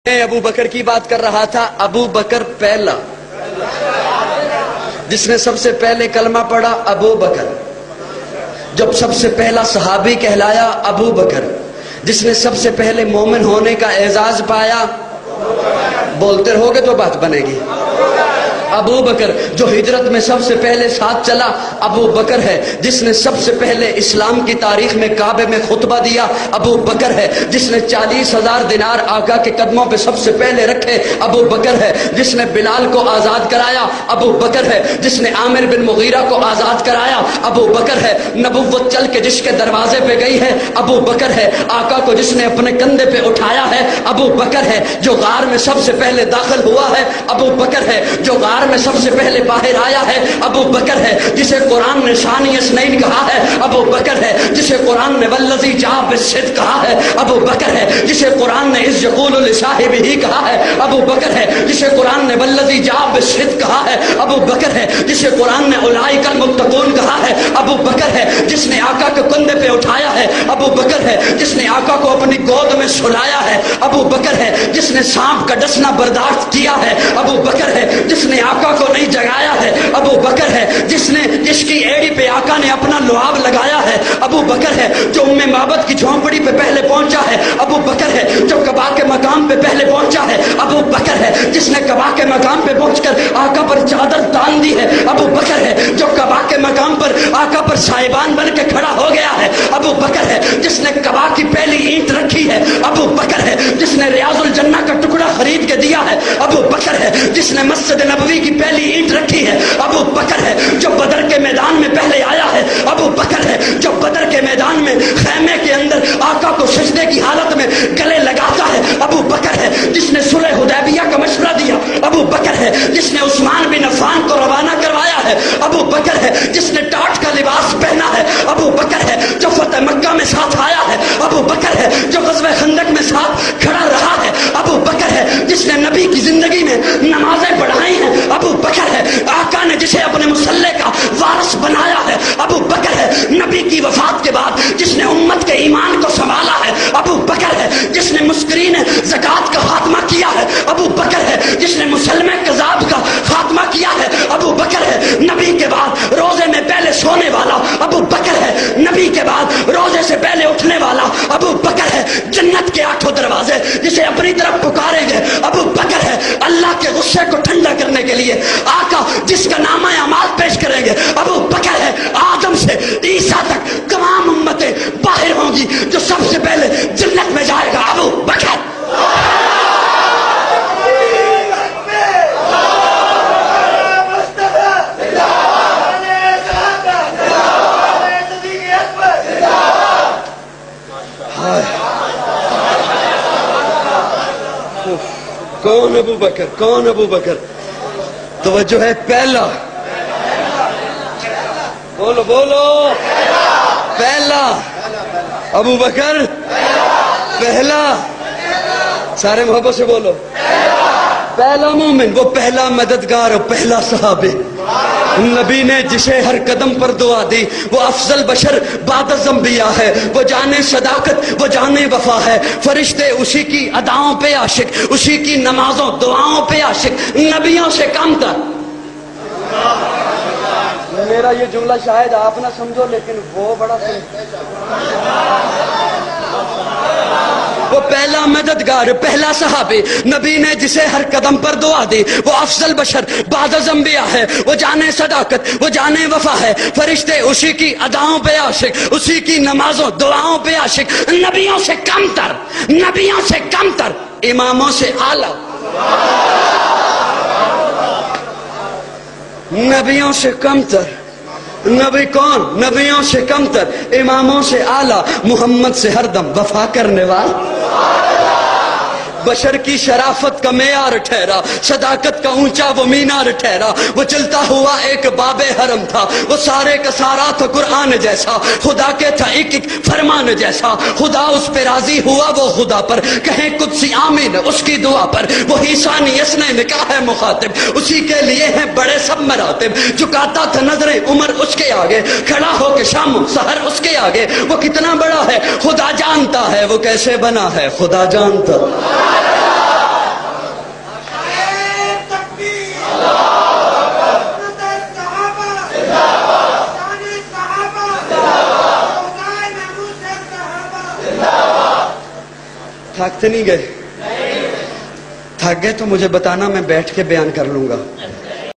میں ابو بکر کی بات کر رہا تھا. ابو بکر پہلا جس نے سب سے پہلے کلمہ پڑھا ابو بکر. جب سب سے پہلا صحابی کہلایا ابو بکر. جس نے سب سے پہلے مومن ہونے کا اعزاز پایا. بولتے رہو گے تو بات بنے گی. ابو بکر جو ہجرت میں سب سے پہلے ساتھ چلا ابو بکر ہے. جس نے سب سے پہلے اسلام کی تاریخ میں کعبے میں خطبہ دیا ابو بکر ہے. جس نے 40,000 دینار آقا کے قدموں پہ سب سے پہلے رکھے ابو بکر ہے. جس نے بلال کو آزاد کرایا ابو بکر ہے. جس نے عامر بن مغیرہ کو آزاد کرایا ابو بکر ہے. نبوت چل کے جس کے دروازے پہ گئی ہے ابو بکر ہے. آقا کو جس نے اپنے کندھے پہ اٹھایا ہے ابو بکر ہے. جو غار میں سب سے پہلے داخل ہوا ہے ابو بکر ہے. جو غار میں سب سے پہلے باہر آیا ہے ابو بکر ہے. جسے قرآن نے ثانی اثنین کہا ہے ابو بکر ہے. جسے قرآن نے والذی جاء بالصدق کہا ہے ابو بکر ہے. جسے قرآن نے اذ یقول لصاحبہ کہا ہے ابو بکر ہے. جسے قرآن نے والذی جاء بالصدق کہا ہے ابو بکر ہے. جسے قرآن نے اولئک المتقون کہا ہے ابو بکر ہے. جس نے آقا کے کندھے پہ اٹھایا ہے ابو بکر ہے. جس نے آقا کو اپنی گود میں سلایا ہے ابو بکر ہے. جس نے سانپ کا ڈسنا برداشت کیا ہے ابو بکر ہے. جس نے آقا کو نہیں جگایا ہے ابو بکر ہے. جس کی ایڑی پہ آقا نے اپنا لعاب لگایا ہے ابو بکر ہے. جو ام معبد کی جھونپڑی پہ پہلے پہنچا ہے ابو بکر ہے. جو قبا کے مقام پہ پہلے پہنچا ہے ابو بکر ہے. جس نے قبا کے مقام پہ پہنچ کر آقا پر چادر تان دی ہے ابو بکر ہے. جو قبا کے مقام پر آقا پر صاحبان بن کے کھڑا ہو گیا ہے ابو بکر ہے. جس نے قبا کی پہلی اینٹ رکھی ہے ابو بکر ہے. جس نے ریاض الجنہ کا ٹکڑا خرید کے دیا ہے ابو بکر ہے. جس نے مسجد نبوی کی پہلی اینٹ رکھی ہے ابو بکر ہے. جو بدر کے میدان میں پہلے آیا ہے ابو بکر ہے. جو بدر کے میدان میں خیمے کے اندر آقا کو سجدے کی حالت میں گلے لگاتا ہے ابو بکر ہے. جس نے صلح حدیبیہ کا مشورہ دیا ابو بکر ہے. جس نے عثمان بن عفان کو روانہ کروایا ہے ابو بکر ہے. جس نے ٹاٹ کا لباس پہنا ہے ابو بکر ہے. جو فتح مکہ میں ساتھ آیا ہے ابو بکر ہے. جو غزوہ خندق میں ساتھ کھڑا رہا ہے ابو بکر ہے. جس نے نبی کی زندگی میں نمازیں پڑھائی ہیں ابو بکر ہے. آقا نے جسے اپنے مصلے کا وارث بنایا ہے ابو بکر ہے. نبی کی وفات کے بعد جس نے امت کے ایمان کو سنبھالا ہے ابو بکر ہے. جس نے مسکرین زکوٰۃ کا خاتمہ کیا ہے ابو بکر ہے. جس نے مسلمہ کذاب کا خاتمہ کیا ہے ابو بکر ہے. نبی کے بعد روزے میں پہلے سونے والا ابو بکر ہے. نبی کے بعد روزے سے پہلے اٹھنے والا ابو بکر ہے. جنت کے 8 دروازے جسے اپنی طرف پکاریں گے ابو بکر ہے. اللہ کے غصے کو ٹھنڈا کرنے کے لیے آقا جس کا نامہ اعمال پیش کریں گے ابو بکر ہے. آدم سے عیسیٰ تک تمام امتیں باہر ہوں گی. جو سب سے پہلے جنت میں جائے گا ابو بکر. کون ابو بکر؟ کون ابو بکر؟ توجہ ہے. پہلا. بولو بولو. پہلا ابو بکر. پہلا. سارے محبت سے بولو. پہلا مومن، وہ پہلا مددگار، پہلا صحابی. نبی نے جسے ہر قدم پر دعا دی. وہ افضل بشر بعد از انبیاء ہے. وہ جانے صداقت، وہ جانے وفا ہے. فرشتے اسی کی اداؤں پہ عاشق، اسی کی نمازوں دعاؤں پہ عاشق. نبیوں سے کم تر. میرا یہ جملہ شاید آپ نہ سمجھو لیکن وہ بڑا وہ پہلا مددگار، پہلا صحابی. نبی نے جسے ہر قدم پر دعا دی. وہ افضل بشر بعد از انبیاء ہے. وہ جانے صداقت، وہ جانے وفا ہے. فرشتے اسی کی اداؤں پہ عاشق، اسی کی نمازوں دعاؤں پہ عاشق. نبیوں سے کم تر، نبیوں سے کم تر، اماموں سے اعلیٰ. نبیوں سے کم تر. نبی کون؟ نبیوں سے کم تر، اماموں سے اعلیٰ. محمد سے ہر دم وفا کرنے والا. بشر کی شرافت کا معیار ٹھہرا، صداقت کا اونچا وہ مینار ٹھہرا. وہ چلتا ہوا ایک باب حرم تھا. وہ سارے کا سارا تھا قرآن جیسا. خدا کے تھا ایک ایک فرمان جیسا. خدا اس پہ راضی ہوا وہ خدا پر. کہیں قدسی آمین اس کی دعا پر. وہی ثانی اثنین نے کہا ہے مخاطب. اسی کے لیے ہیں بڑے سب مراتب. جھکاتا تھا نظریں عمر اس کے آگے. کھڑا ہو کے شام سحر اس کے آگے. وہ کتنا بڑا ہے خدا جانتا ہے. وہ کیسے بنا ہے خدا جانتا. تھکتے نہیں گئے؟ تھک گئے تو مجھے بتانا، میں بیٹھ کے بیان کر لوں گا.